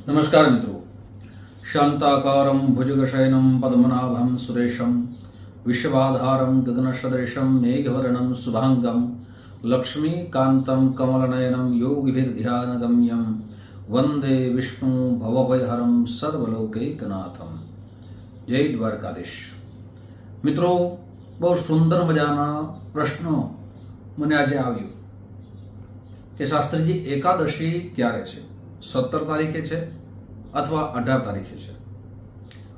नमस्कार मित्रों। शांताकारं भुजगशयनं पद्मनाभं सुरेशं विश्वाधारं गगनसदृशं मेघवर्णं शुभांगं लक्ष्मीकान्तं कमलनयनं योगिभिर्ध्यानगम्यं वंदे विष्णु भवभयहरं सर्वलोकैकनाथं। जय द्वारकाधीश। मित्रों, बहुत सुंदर मजाना प्रश्न મને આજે આવ્યો કે શાસ્ત્રીજી એકાદશી ક્યારે છે, 17 તારીખે છે અથવા 18 તારીખે છે,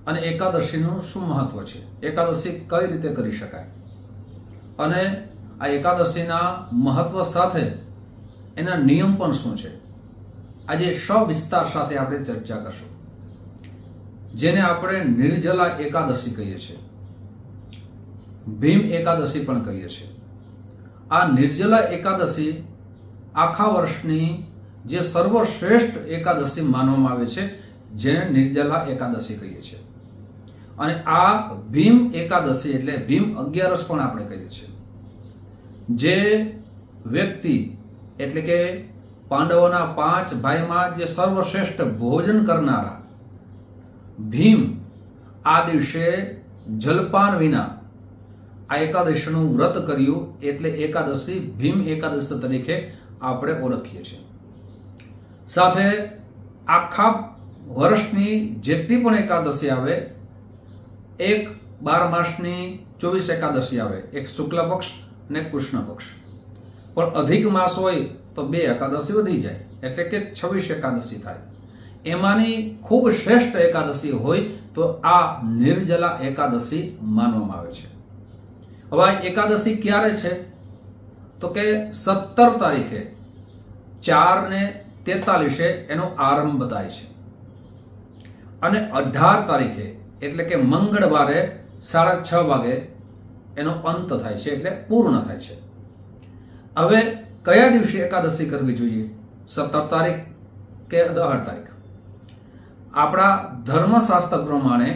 અને એકાદશીનું શું મહત્વ છે, એકાદશી કઈ રીતે કરી શકાય, અને આ એકાદશીના મહત્વ સાથે એના નિયમ પણ શું છે, આજે સવિસ્તાર સાથે આપણે ચર્ચા કરશું, જેને આપણે નિર્જલા એકાદશી કહીએ છીએ, ભીમ એકાદશી પણ કહીએ છીએ। આ નિર્જલા એકાદશી આખા વર્ષની જે સર્વશ્રેષ્ઠ એકાદશી માનવામાં આવે છે, જેને નિર્જલા એકાદશી કહીએ છીએ। અને આ ભીમ એકાદશી એટલે ભીમ 11 પણ આપણે કહીએ છીએ। જે વ્યક્તિ એટલે કે પાંડવોના 5 ભાઈમાં જે સર્વશ્રેષ્ઠ ભોજન કરનારા ભીમ આ દિવસે જલપાન વિના આ એકાદશીનું વ્રત કર્યું, એટલે એકાદશી ભીમ એકાદશી તરીકે આપણે ઓળખીએ છીએ। સાથે આખા વર્ષની જેટલી પણ એકાદશી આવે, એક 12 માસની 24 એકાદશી આવે, એક શુક્લ પક્ષ અને કૃષ્ણ પક્ષ, પણ અધિક માસ હોય તો 2 એકાદશી વધી જાય, એટલે કે 26 એકાદશી થાય। એમાંની ખૂબ શ્રેષ્ઠ એકાદશી હોય તો આ નિર્જલા એકાદશી માનવામાં આવે છે। હવે આ એકાદશી ક્યારે છે તો કે 17 તારીખે 4:43 એનો આરંભ થાય છે, અને 18 તારીખે એટલે કે મંગળવારે 6:30 વાગે એનો અંત થાય છે, એટલે પૂર્ણ થાય છે। હવે કયા દિવસે એકાદશી કરવી જોઈએ, 17 તારીખ કે 18 તારીખ? આપણા ધર્મશાસ્ત્ર પ્રમાણે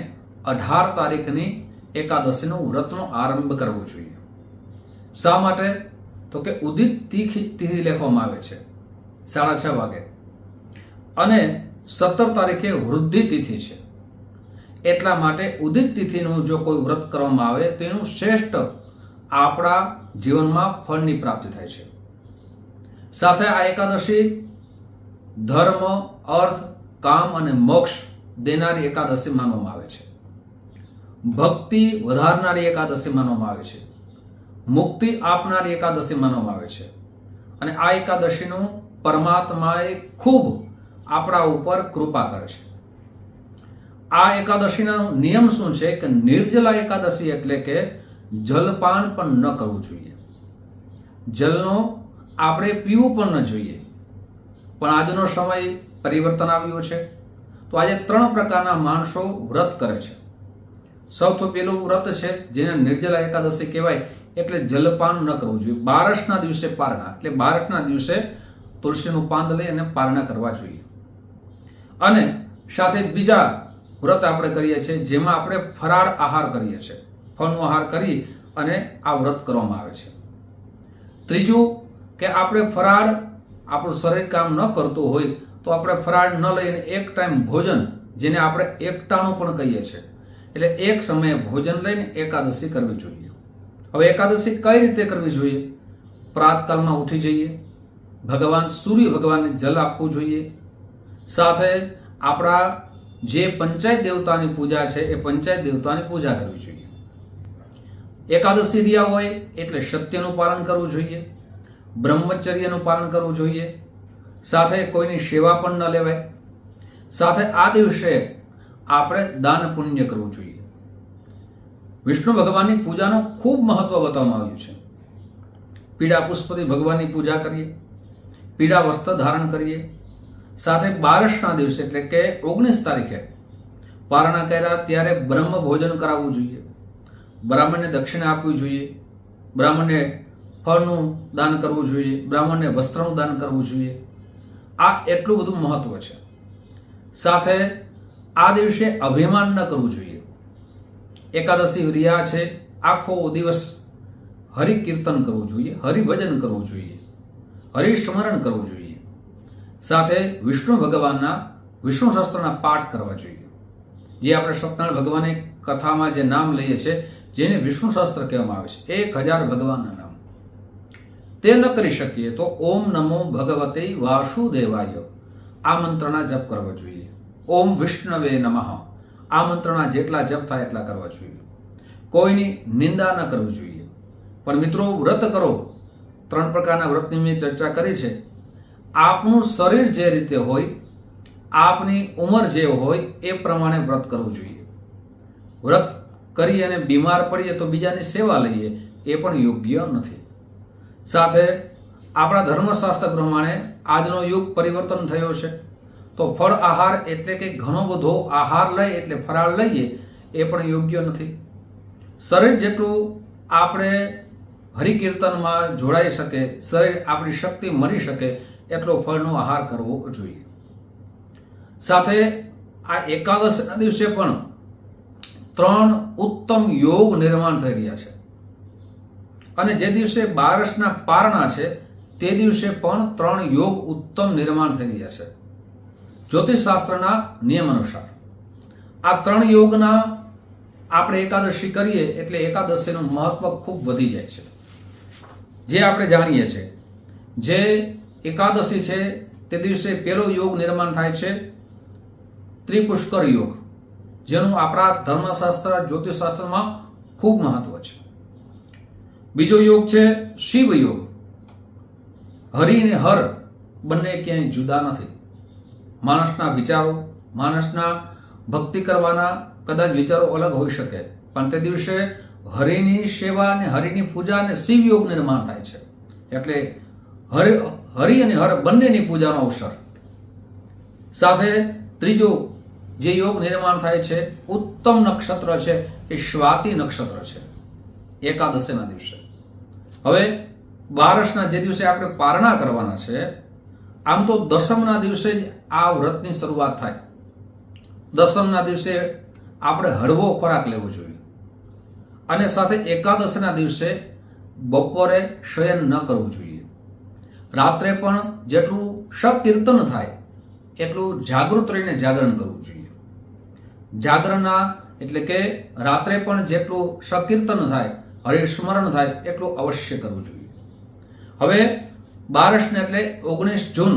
18 તારીખની એકાદશીનું વ્રતનો આરંભ કરવો જોઈએ। શા માટે તો કે ઉદિત તિથિ લેખવામાં આવે છે 6:30 વાગે, અને 17 તારીખે વૃદ્ધિ તિથિ છે, એટલા માટે ઉદિત તિથિનું જો કોઈ વ્રત કરવામાં આવે તો એનું શ્રેષ્ઠ આપણા જીવનમાં ફળની પ્રાપ્તિ થાય છે। સાથે આ એકાદશી ધર્મ, અર્થ, કામ અને મોક્ષ દેનારી એકાદશી માનવામાં આવે છે, ભક્તિ વધારનારી એકાદશી માનવામાં આવે છે, મુક્તિ આપનારી એકાદશી માનવામાં આવે છે, અને આ એકાદશીનું પરમાત્માએ ખૂબ આપણા ઉપર કૃપા કરે છે। આ એકાદશીનો નિયમ શું છે કે નિર્જલા એકાદશી એટલે કે જલપાન પણ ન કરવું જોઈએ, જલનો આપણે પીવું પણ ન જોઈએ। પણ આજનો સમય પરિવર્તન આવ્યો છે, તો આજે 3 પ્રકારના માણસો વ્રત કરે છે। સૌથી પહેલું વ્રત છે જેને નિર્જલા એકાદશી કહેવાય, એટલે જલપાન ન કરવું જોઈએ। બારસના દિવસે પારણા, એટલે બારસના દિવસે તુલસીનું પાન લઈ અને પારણા કરવા જોઈએ। અને સાથે બીજા વ્રત આપણે કરીએ છીએ, જેમાં આપણે ફરાળ આહાર કરીએ છીએ, ફળનો આહાર કરી અને આ વ્રત કરવામાં આવે છે। ત્રીજું કે આપણે ફરાળ, આપણું શરીર કામ ન કરતું હોય તો આપણે ફરાળ ન લઈને એક ટાઈમ ભોજન, જેને આપણે એકટાણું પણ કહીએ છીએ, એટલે એક સમયે ભોજન લઈને એકાદશી કરવી જોઈએ। હવે એકાદશી કઈ રીતે કરવી જોઈએ? પ્રાતકાલમાં ઉઠી જઈએ, ભગવાન સૂર્ય ભગવાનને જલ આપવું જોઈએ, સાથે આપણા જે પંચાયત દેવતાની પૂજા છે એ પંચાયત દેવતાની પૂજા કરવી જોઈએ। એકાદશી રહ્યા હોય એટલે સત્યનું પાલન કરવું જોઈએ, બ્રહ્મચર્યનું પાલન કરવું જોઈએ, સાથે કોઈની સેવા પણ ન લેવાય, સાથે આ દિવસે આપણે દાન પુણ્ય કરવું જોઈએ। વિષ્ણુ ભગવાનની પૂજાનું ખૂબ મહત્વ બતાવવામાં આવ્યું છે। પીળા પુષ્પથી ભગવાનની પૂજા કરીએ, પીળા વસ્ત્ર ધારણ કરીએ, સાથે બારસના દિવસે એટલે કે 19 તારીખે પારણા કર્યા ત્યારે બ્રહ્મ ભોજન કરાવવું જોઈએ, બ્રાહ્મણને દક્ષિણા આપવી જોઈએ, બ્રાહ્મણને ફળનું દાન કરવું જોઈએ, બ્રાહ્મણને વસ્ત્રનું દાન કરવું જોઈએ। આ એટલું બધું મહત્વ છે। સાથે આ દિવસે અભિમાન ન કરવું જોઈએ। એકાદશી રહ્યા છે, આખો દિવસ હરિકીર્તન કરવું જોઈએ, હરિભજન કરવું જોઈએ, હરિસ્મરણ કરવું જોઈએ। સાથે વિષ્ણુ ભગવાનના વિષ્ણુ સહસ્ત્રના પાઠ કરવા જોઈએ. જે આપણે સત્યનારાયણ ભગવાનની કથામાં જે નામ લઈએ છીએ, જેને વિષ્ણુ સહસ્ત્ર કહેવામાં આવે છે, 1000 ભગવાનના નામ, તે ન કરી શકીએ તો ઓમ નમો ભગવતે વાસુદેવાય આ મંત્રના જપ કરવા જોઈએ. ઓમ વિષ્ણવે નમઃ આ મંત્રના જેટલા જપ થાય એટલા કરવા જોઈએ. કોઈની નિંદા ન કરવી જોઈએ. પણ મિત્રો, વ્રત કરો. 3 પ્રકારના વ્રતની મેં ચર્ચા કરી છે. આપનું શરીર જે રીતે હોય, આપની ઉંમર જે હોય એ પ્રમાણે વ્રત કરવું જોઈએ. વ્રત કરી અને બીમાર પડીએ તો બીજાની સેવા લઈએ એ પણ યોગ્ય નથી. સાથે આપણા ધર્મશાસ્ત્ર પ્રમાણે આજનો યુગ પરિવર્તન થયો છે, તો ફળ આહાર એટલે કે ઘણો બધો આહાર લઈ એટલે ફરાળ લઈએ એ પણ યોગ્ય નથી. શરીર જેટલું આપણે હરિકીર્તનમાં જોડાઈ શકે, શરીર આપણી શક્તિ મળી શકે એટલો ફળનો આહાર કરવો જોઈએ. સાથે આ એકાદશીના દિવસે પણ 3 ઉત્તમ યોગ નિર્માણ થઈ રહ્યા છે. અને જે દિવસે બારસના પારણા છે તે દિવસે પણ 3 યોગ ઉત્તમ નિર્માણ થઈ રહ્યા છે. જ્યોતિષશાસ્ત્રના નિયમ અનુસાર આ 3 યોગના આપણે એકાદશી કરીએ એટલે એકાદશીનું મહત્વ ખૂબ વધી જાય છે. જે આપણે જાણીએ છીએ, જે એકાદશી છે તે દિવસે પહેલો યોગ નિર્માણ થાય છે ત્રિપુષ્કર યોગ, જેનું આપણા ધર્મશાસ્ત્ર જ્યોતિષશાસ્ત્રમાં ખૂબ મહત્વ છે. બીજો યોગ છે શિવ યોગ. હરિ અને હર બંને ક્યાંય જુદા નથી. માણસના વિચારો, માણસના ભક્તિ કરવાના કદાચ વિચારો અલગ હોઈ શકે, પણ તે દિવસે હરિની સેવા અને હરિની પૂજા અને શિવ યોગ નિર્માણ થાય છે. એટલે હરિ અને હર બંનેની પૂજાનો અવસર. સાથે ત્રીજો જે યોગ નિર્માણ થાય છે, ઉત્તમ નક્ષત્ર છે એ સ્વાતિ નક્ષત્ર છે એકાદશીના દિવસે. હવે બારસના જે દિવસે આપણે પારણા કરવાના છે, આમ તો દસમના દિવસે જ આ વ્રતની શરૂઆત થાય. દસમના દિવસે આપણે હળવો ખોરાક લેવો જોઈએ. અને સાથે એકાદશીના દિવસે બપોરે શયન ન કરવું જોઈએ. રાત્રે પણ જેટલું સકીર્તન થાય એટલું જાગૃત રહીને જાગરણ કરવું જોઈએ. જાગરણના એટલે કે રાત્રે પણ જેટલું સકીર્તન થાય, હરિસ્મરણ થાય એટલું અવશ્ય કરવું જોઈએ. હવે બારસને એટલે 19 જૂન,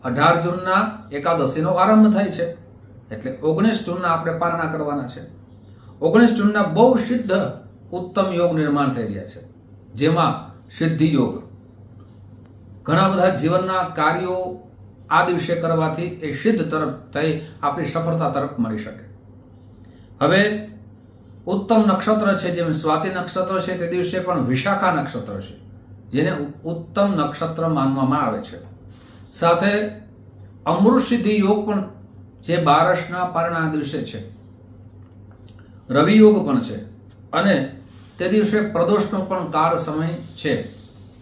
18 જૂનના એકાદશીનો આરંભ થાય છે. એટલે 19 જૂનના આપણે પારણા કરવાના છે. 19 જૂનના બહુ સિદ્ધ ઉત્તમ યોગ નિર્માણ થઈ રહ્યા છે, જેમાં સિદ્ધિ યોગ. ઘણા બધા જીવનના કાર્યો આ દિવસે કરવાથી એ સિદ્ધ તરફ થઈ આપણી સફળતા તરફ મળી શકે. હવે ઉત્તમ નક્ષત્ર છે, જેમ સ્વાતિ નક્ષત્ર છે તે દિવસે પણ વિશાખા નક્ષત્ર છે, જેને ઉત્તમ નક્ષત્ર માનવામાં આવે છે. સાથે અમૃત સિદ્ધિ યોગ પણ જે બારસના પારણા દિવસે છે. રવિ યોગ પણ છે અને તે દિવસે પ્રદોષનો પણ કાળ સમય છે,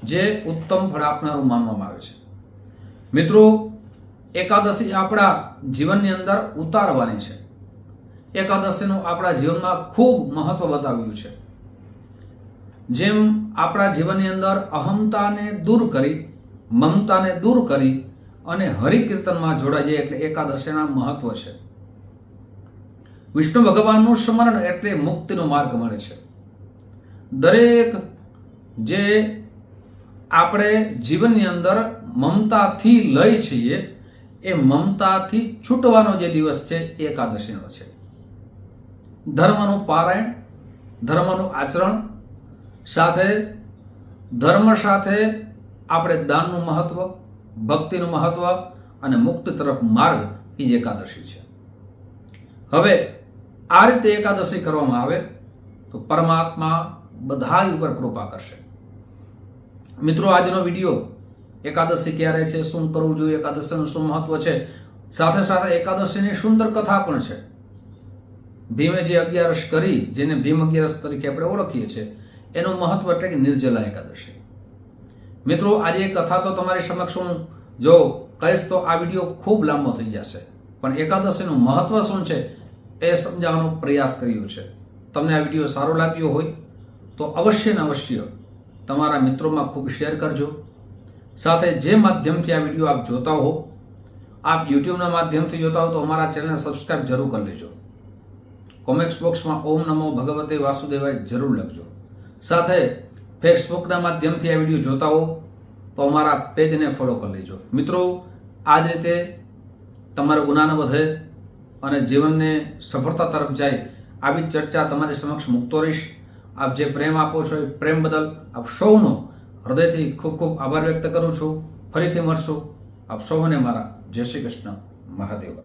જે ઉત્તમ ફળ આપનારું માનવામાં આવે છે. મિત્રો, એકાદશી આપણા જીવનની અંદર ઉતારવાની છે. એકાદશીનું આપણા જીવનમાં ખૂબ મહત્વ બતાવ્યું છે. જેમ આપણા જીવનની અંદર અહમતાને દૂર કરી, મમતાને દૂર કરી અને હરિકીર્તનમાં જોડાઈ જાય એટલે એકાદશીના મહત્વ છે. વિષ્ણુ ભગવાનનું સ્મરણ એટલે મુક્તિનો માર્ગ મળે છે. દરેક જે આપણે જીવનની અંદર મમતાથી લઈ છીએ એ મમતાથી છૂટવાનો જે દિવસ છે એ એકાદશીનો છે. ધર્મનું પારાયણ, ધર્મનું આચરણ, સાથે ધર્મ સાથે આપણે દાનનું મહત્વ, ભક્તિનું મહત્વ અને મુક્તિ તરફ માર્ગ એ એકાદશી છે. હવે આ રીતે એકાદશી કરવામાં આવે તો પરમાત્મા બધા ઉપર કૃપા કરશે. મિત્રો, આજનો વિડીયો એકાદશી ક્યારે છે, શું કરવું જોઈએ, એકાદશીનું શું મહત્વ છે, સાથે સાથે એકાદશીની સુંદર કથા પણ છે. ભીમે જે 11 કરી, જેને ભીમ 11 તરીકે આપણે ઓળખીએ છીએ, એનું મહત્વ એટલે કે નિર્જલા એકાદશી. મિત્રો, આજે એ કથા તો તમારી સમક્ષ હું જો કહીશ તો આ વિડીયો ખૂબ લાંબો થઈ જશે, પણ એકાદશીનું મહત્વ શું છે એ સમજાવવાનો પ્રયાસ કર્યો છે. તમને આ વિડીયો સારો લાગ્યો હોય તો અવશ્ય ને અવશ્ય તમારા મિત્રોમાં ખૂબ શેર કરજો. સાથે જે માધ્યમથી આ વિડીયો આપ જોતા હો, આપ યુટ્યુબના માધ્યમથી જોતા હો તો અમારા ચેનલને સબસ્ક્રાઇબ જરૂર કરી લેજો. કોમેન્ટ્સ બોક્સમાં ઓમ નમો ભગવતે વાસુદેવાય જરૂર લખજો. સાથે ફેસબુકના માધ્યમથી આ વિડીયો જોતા હો તો અમારા પેજને ફોલો કરી લેજો. મિત્રો, આ જ રીતે તમારો ગુનાને વધે અને જીવનને સફળતા તરફ જાય આવી ચર્ચા તમારી સમક્ષ મૂકતો રહીશ. આપ જે પ્રેમ આપો છો એ પ્રેમ બદલ આપ સૌનો હૃદયથી ખૂબ ખૂબ આભાર વ્યક્ત કરું છું. ફરીથી મળશું. આપ સૌને મારા જય શ્રી કૃષ્ણ મહાદેવ.